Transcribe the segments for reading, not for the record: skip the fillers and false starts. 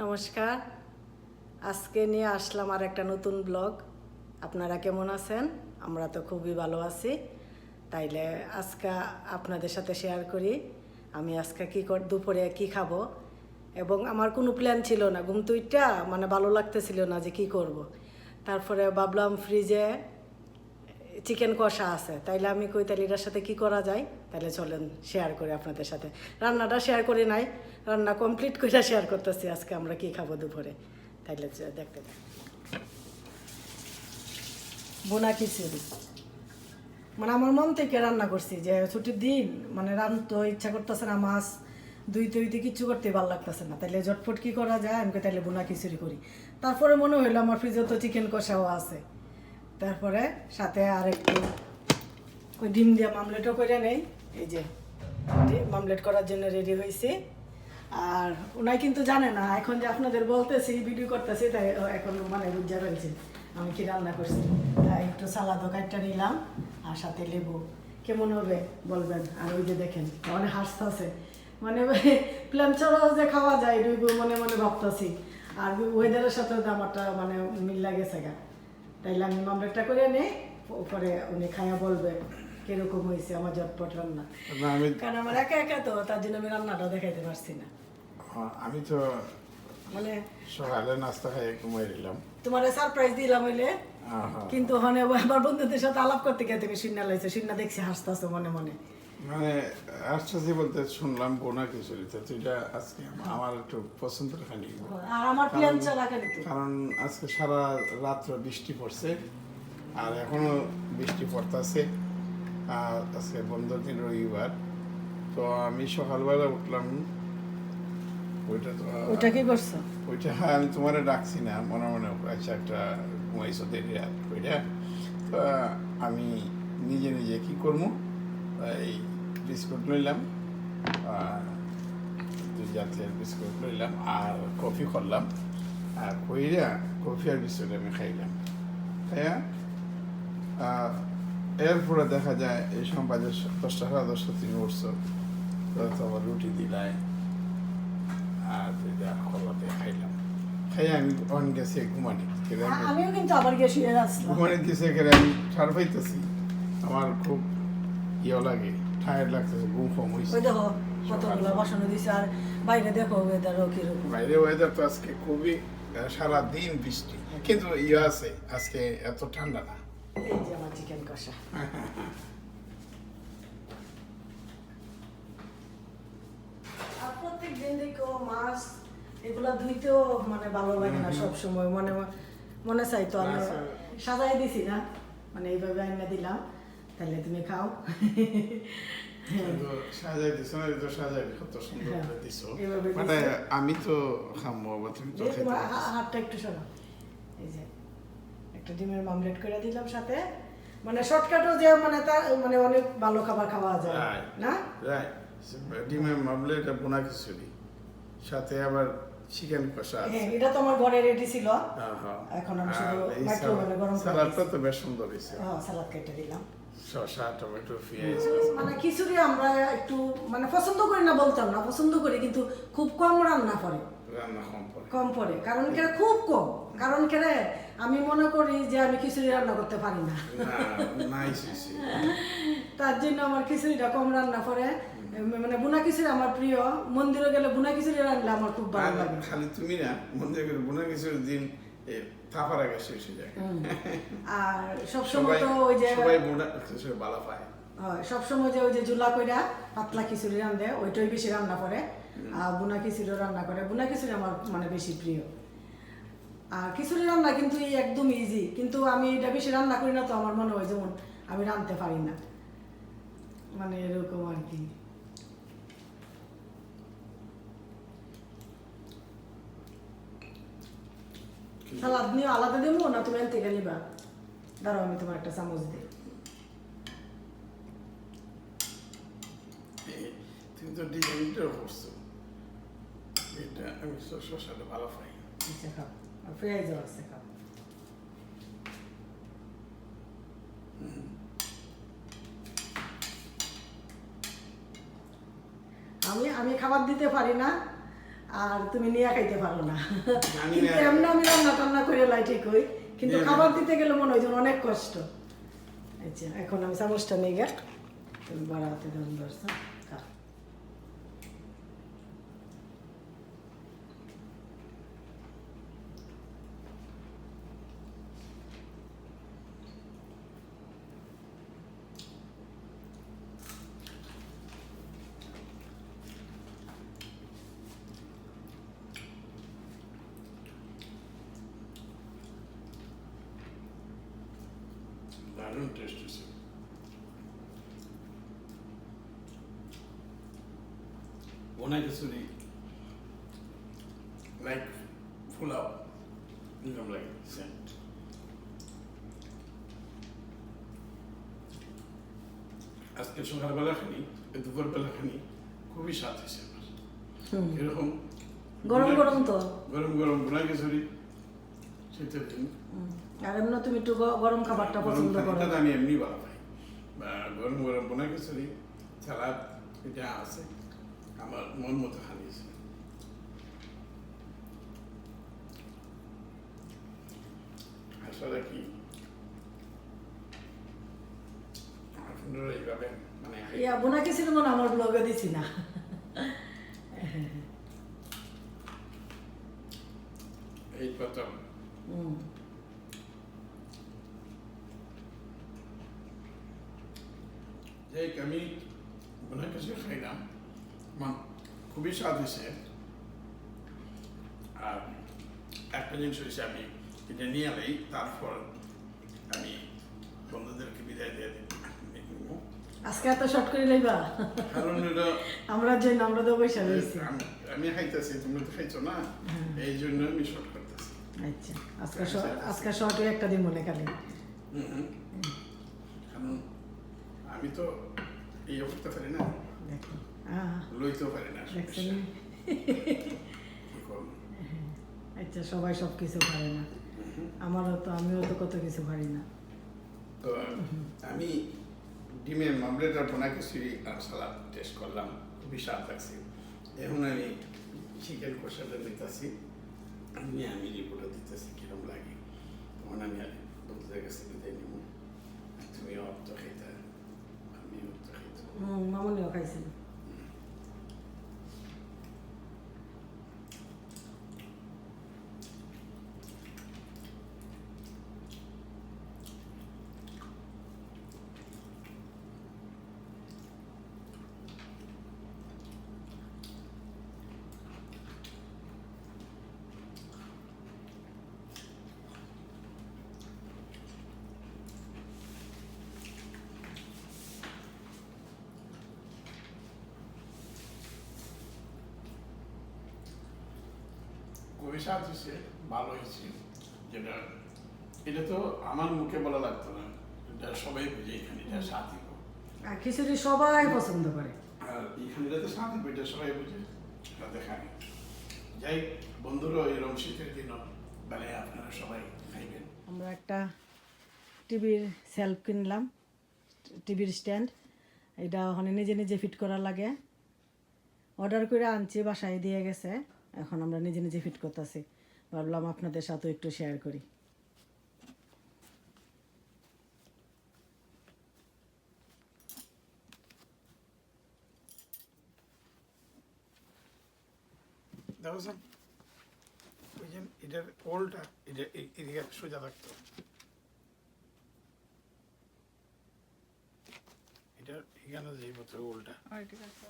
নমস্কার, আজকে নিয়ে আসলাম আর একটা নতুন ব্লগ। আপনারা কেমন আছেন? আমরা তো খুবই ভালো আছি। তাইলে আজকে আপনাদের সাথে শেয়ার করি আমি আজকে দুপুরে কি খাবো। এবং আমার কোনো প্ল্যান ছিল না, ঘুম তুইটা ভালো লাগতেছিল না যে কি করব। তারপরে ভাবলাম ফ্রিজে চিকেন কষা আছে, তাইলে আমি কই তাহলে এটার সাথে কি করা যায়। তাহলে চলেন শেয়ার করি আপনাদের সাথে। রান্নাটা শেয়ার করি নাই, রান্না কমপ্লিট করে শেয়ার করতেছি আজকে আমরা কি খাবো দুপুরে। তাইলে দেখতে বোনা খিচুড়ি আমার মন থেকে রান্না করছি যে ছুটির দিন রান্নতে ইচ্ছা করতেছে না, মাছ ধুইতে হইতে কিচ্ছু করতে ভালো লাগতেছে না, তাইলে ঝটফট কি করা যায় আমি তাইলে বোনা খিচুড়ি করি। তারপরে মনে হইলো আমার ফ্রিজে তো চিকেন কষাও আছে, তারপরে সাথে আর একটু ডিম দিয়ে মামলেটও করে নেই। এই যে মামলেট করার জন্য রেডি হয়েছি। আর ওনাই কিন্তু জানে না এখন যে আপনাদের বলতেছি ভিডিও করতেছি, তাই এখন বুঝা ফেলছি আমি কি রান্না করছি। তাই একটু সালাদও কাটটা নিলাম আর সাথে লেবু। কেমন হবে বলবেন। আর ওই যে দেখেন অনেক হাসতেছে, প্ল্যান ছাড়াও যে খাওয়া যায় মনে মনে ভাবতেছি। আর ওয়েদারের সাথে আমারটা মিল লাগেছে গা। তাইলে আমি মামলেটটা করে নেই, পরে উনি খাইয়া বলবে কিরকম হয়েছে আমার ঝটপট রান্না। কারণ আমার একা একা তো, তার জন্য আমি রান্নাটা দেখাইতে পারছি না। আমি তো সকালে নাস্তা খাই ঘুমাই দিলাম, তোমার সারপ্রাইজ দিলাম হইলে। কিন্তু আবার বন্ধুদের সাথে আলাপ করতে গিয়ে তুমি সিন্না লাইছো, সিন্না দেখছি হাসতেছো মনে মনে। আসতেছি বলতে শুনলাম বোনা খিচুড়ি, তো তুইটা আজকে আমার একটু পছন্দের খানি। আর আমার প্ল্যান ছাড়া কারণ আজকে সারা রাত্র বৃষ্টি পড়ছে আর এখনো বৃষ্টি পড়তেছে। আর আজকে বন্ধের দিন রবিবার, তো আমি সকালবেলা উঠলাম। ওইটা কি করছো? ওইটা আমি তোমার ডাকছি না, মনে মনে আচ্ছা একটা ঘুমাইছো দেরি রাত ওইটা। তো আমি নিজে নিজে কি করবো, এই বিস্কুট লইলাম, 2 জাতের বিস্কুট লইলাম আর কফি করলাম। আর কইরা কফি আর বিস্কুট আমি খাইলাম। খাইয়া এরপরে দেখা যায় এই সময় বাজে 10টা সাড়ে 10টা তুমি উঠছো, তো আবার রুটি দিলাই আর দুইটা খোলাতে খাইলাম। খাইয়া আমি অন গেছে ঘুমানি। আমিও কিন্তু আবার গেছি ঘুমানি দিয়েছে কেন আমি ঠার পাইতেছি, আমার খুব ইয়ে লাগে, টায়ার্ড লাগতেছে, ঘুম কম হয়েছে। কতগুলো বসানো দিছে। আর বাইরে দেখো ওয়েদারও কিরকম। বাইরে ওয়েদার তো আজকে খুবই, সারা দিন বৃষ্টি, কিন্তু ইয়ে আছে আজকে এত ঠান্ডা না। এই যে আমার চিকেন কষা। আর প্রত্যেক দিন দেখো মাছ এগুলা ধুইতেও ভালো লাগে না সব সময়, মনে চাইতো আমি সাজাই দিছি না, এইভাবে আইনা দিলাম, তাহলে তুমি খাও। সাজাই দিছো না, তো সাজাই কত সুন্দর করে দিছো, আমি তো খামো, তুমি তো খেতে হাতটা একটু সরা। এই যে একটা ডিমের মামলেট করে দিলাম সাথে, শর্টকাটও যে তার অনেক ভালো খাবার খাওয়া যায় না। ডিমের মামলেট আর বোনা খিচুড়ি সাথে আবার চিকেন কষা। হ্যাঁ, এটা তো আমার ঘরে রেডি ছিল, এখন আমি শুধু মাইক্রোওয়েভে গরম করে। সালাদটা তো বেশ সুন্দর হয়েছে। হ্যাঁ, সালাদ কেটে দিলাম, শসা টমেটো পেঁয়াজ। খিচুড়ি আমরা একটু পছন্দ করি না বলতাম না, পছন্দ করি কিন্তু খুব কম রান্না করে, কম পড়ে। কারণ কেন খুব কম, কারণ কেন আমি মনে করি যে আমি খিচুড়ি রান্না করতে পারি না, তার জন্য আমার খিচুড়িটা কম রান্না করে। বুনা খিচুড়ি আমার প্রিয়, মন্দিরে গেলে বুনা খিচুড়ি রান্না আমার খুব ভালো লাগে। খালি তুমি না, মন্দিরে গেলে বুনা খিচুড়ির দিন থাপার আগে শেষ হয়ে যায়। আর সবসময় তো ওই যে সবাই বুনা খিচুড়ি ভালো পায়, সবসময় যে ওই যে জুলা কইরা পাতলা খিচুড়ি রান্ধে ওইটাই বেশি রান্না করে, আর বুনা খিচুড়ি রান্না করে। বুনা খিচুড়ি আমার বেশি প্রিয়। আর খিচুড়ি রান্না কিন্তু একদম ইজি, কিন্তু আমি এটা বেশি রান্না করি না, তো আমার মনে হয় যেমন আমি রাঁধতে পারি না, এরকম আর কি। সালাদ নিয়ে আলাদা দেবো না, তুমি আনতে গেলিবা? দাঁড়াও আমি তোমার একটা চামচ দিই। তুমি তো ডিজাইনটাও করছো, এটা আমি শসাটা ভালো পাই। আচ্ছা খাও, আর পেঁয়াজও আছে খাও। আমি খাবার দিতে পারি না, আর তুমি নিয়ে খাইতে পারো না জানি কিন্তু না। এমনি আমি রান্না টান্না করে লাই ঠিক হই কিন্তু নিয়ে খাবার দিতে গেলে মনে হয় যেন অনেক কষ্ট। আচ্ছা এখন আমি চামচটা নিয়ে গে তুমি বড় হাতে ধরুন ধরছো খা। দারুণ টেস্ট হয়েছে। বোনা খিচুড়ি লাইক পোলাও এরকম লাগে সেম। আজকে সকালবেলা খানি দুপুরবেলা খানি খুবই স্বাদ হয়েছে আমার। এরকম গরম গরম তো গরম গরম বোনা খিচুড়ি শীতের দিন আর এমনি তুমি একটু গরম খাবারটা পছন্দ করো। খানিটা আমি এমনি ভালো পাই বা গরম গরম বোনা খিচুড়ি সালাদ এটা আছে আমার মন মতো খানিয়েছে। আসলে কি আপনারা এইভাবে মানে ইয়া বোনা খিচুড়ি মনে হয় আমার ব্লগে দিছি না। এই প্রথম যে আমি বোনা খিচুড়ি খাইলাম আমার খুবই স্বাদ হয়েছে। আর একটা জিনিস হয়েছে আমি এটা নিয়ে এলেই তারপর আমি বন্ধুদেরকে বিদায় দিয়ে দিব। আজকে এত শর্ট করে লইবা কারণ এটা আমরা জন্য আমরা তো পয়সা লইছি। আমি খাইতেছি তুমি তো খাইছো না এই জন্য আমি শর্ট করতেছি। আচ্ছা আজকে শর্ট একটা দিন মনে খালি কারণ আমি তো এই করতে পারি না দেখো লইতেও পারি না দেখছেন কি করবো। আচ্ছা সবাই সব কিছু পারে না আমিও তো কত কিছু পারি না। তো আমি ডিমের অমলেট আর বোনা খিচুড়ি আর সালাদ টেস্ট করলাম খুবই স্বাদ লাগছে। এখন আমি চিকেন কষাটা নিতেছি আমি রিপোর্টও দিতেছি কিরম লাগে তখন আমি বন্ধুদের কাছে বিদায় নিব। তুমিও অর্থ খাইতে আমিও অর্থ খাইতে। মামনিও খাইছিল। খুবই স্বাদ হয়েছে ভালো হয়েছে। যেটা এটা তো আমার মুখে বলা লাগতো না, এটা সবাই বুঝে এখানে এটা স্বাদ দিব। আর খিচুড়ি সবাই পছন্দ করে আর এখানে তো স্বাদ দিব এটা সবাই বুঝে তাতে খায়। যাই বন্ধুরা এরকম শীতের দিনও মানে আপনারা সবাই খাইবেন। আমরা একটা টিভির সেলফ কিনলাম, টিভির স্ট্যান্ড। এটা ওখানে নিজে নিজে ফিট করা লাগে। অর্ডার করে আনছি, বাসায় দিয়ে গেছে। এখন আমরা নিজে নিজে ফিট করতেছি। ভাবলাম আপনাদের সাথেও একটু শেয়ার করি। দেখছেন ওই যে এটার পোলটা এটা এদিকে সোজা থাকতো, এটা এখানে যে মতো উল্টা। ঠিক আছে।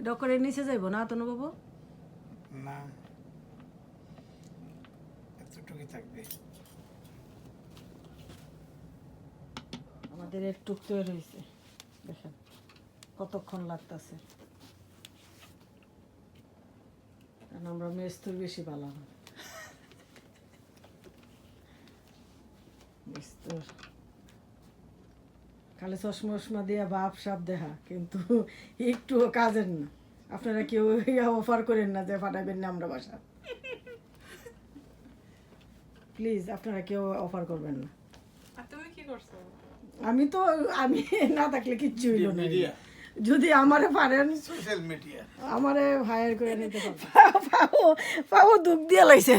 এটা করে নিচে যাইব না তনু বাবু? না এতটুকুই থাকবে। আমাদের একটু তৈরি হয়েছে, দেখেন কতক্ষণ লাগতেছে, কারণ আমরা মেস্তুর বেশি ভালো না। মেস্তুর খালি চশমা উসমা দিয়ে বাপ সাপ দেখা, কিন্তু একটুও কাজের না। আপনারা কেউ অফার করেন না যে ফাটাবেন না আমরা বাসা, প্লিজ আপনারা কেউ অফার করবেন না। তুমি কি করছো? আমি না থাকলে কিচ্ছু হইল না। যদি আমারে পারেন সোশ্যাল মিডিয়া আমারে ভাইয়ের করে নিতে পাবো দুঃখ দিয়ে লাইছে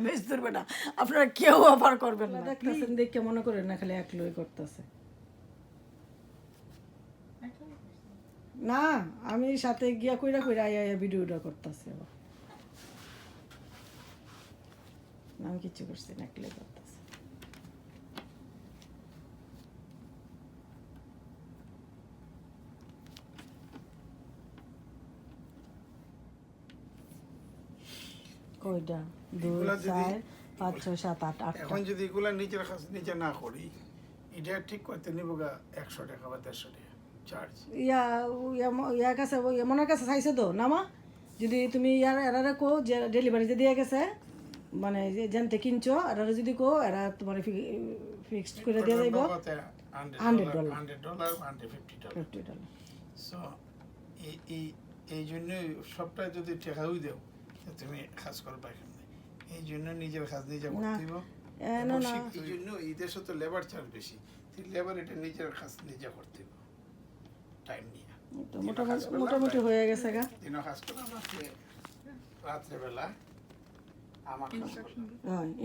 মেস্তুর বেটা, আপনারা কেউ অফার করবেন না। দেখতেছেন দেখে মনে করেন না খালি এক লই করতেছে না, আমি সাথে গিয়া কইরা কইরা আইয়া ভিডিওটা করতেছে। আমি কিচ্ছু করছি না, একলাই করতেছে। কয়টা 2 4 5 6 7 8 8 এখন যদি এগুলা নিচে না করি, এটা ঠিক করতে নিব 100 টাকা বা 150 টাকা চার্জ। ইয়ার কাছে মনের কাছে চাইছে তো নামা, যদি তুমি এরারে কো যে ডেলিভারিতে দিয়ে গেছে, মানে যেনতে কিনছো এরারে যদি কো, এরা তোমার ফিক্সড করে দিয়ে যাইব $100 $50। সো এই জন্য সবটা যদি টেকাই দেও, তুমি কাজ করবা কেমনে? এই জন্য নিজের কাজ নিজে করতে দিব। এই জন্য এই দেশে তো লেবার চার্জ বেশি, লেবার এটা নিজের কাজ নিজে করতে দিব, টাইম নিয়ে। মোটামুটি হয়ে গেছে গা। দিনও কাজ করলাম, রাত্রেবেলা আমার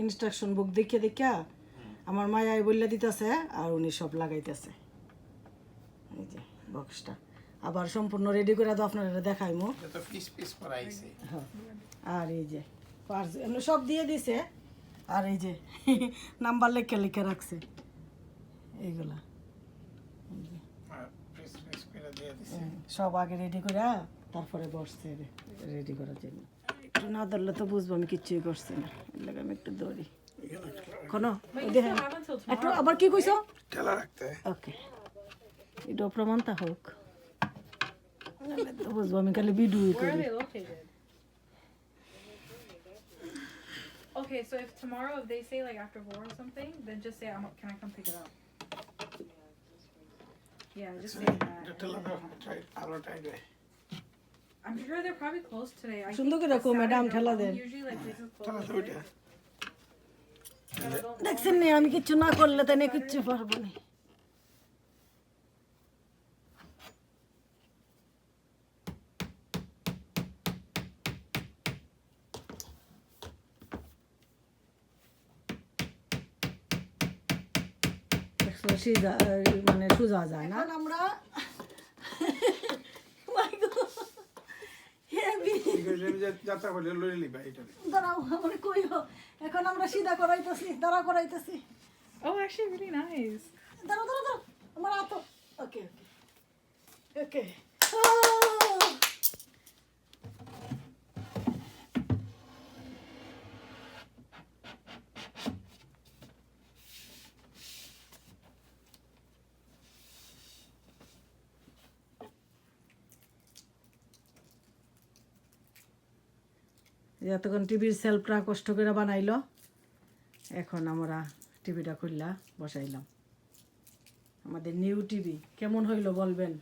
ইনস্ট্রাকশন বুক দেখিয়া আমার মায়াই বললে দিতেছে, আর উনি সব লাগাইতেছে। এই যে বক্সটা আবার সম্পূর্ণ রেডি করে তো আপনারা দেখাইমু। পিস করাইছে। আর এই যে পার্স এমনি সব দিয়ে দিছে, আর এই যে নাম্বার লিখে লিখে রাখছে এইগুলা। সব আগে রেডি করে তারপরে বসছে রেডি করার জন্য। একটু না ধরলে তো বুঝবো আমি কিচ্ছুই করছি না, এর লাগে আমি একটু দৌড়ি কোনো দেখেন একটু। আবার কি কইছো? ঠেলা রাখতে। ওকে, এটাও প্রমাণটা হোক, তো বুঝবো আমি খালি ভিডিও Where করি। are they located? Okay, so if tomorrow if they say like after 4 or something, then just say can I come pick it up? Yeah, just say that. I'm sure they're probably closed today. I সুন্দর think করে রাখো, Saturday madam, they're ঠেলা open. দেন। Usually like places close. ঠেলা তো ওইটা। দেখছেন নি, আমি কিচ্ছু না করলে তাই নিয়ে কিচ্ছু পারবো না। মানে সোজা যায় না। আমরা যাত্রা করলে লই লিবা এটা। দাঁড়াও, আমার কইও এখন আমরা সিধা করাইতেছি, দাঁড়া করাইতেছি। Oh, actually really nice. দাঁড়াও দাঁড়াও দাঁড়াও, আমার হাত। ওকে ওকে ওকে। এতক্ষণ টিভির সেলফটা কষ্ট করে বানাইলো, এখন আমরা টিভিটা খুললা বসাইলাম। আমাদের নিউ টিভি কেমন হইলো বলবেন।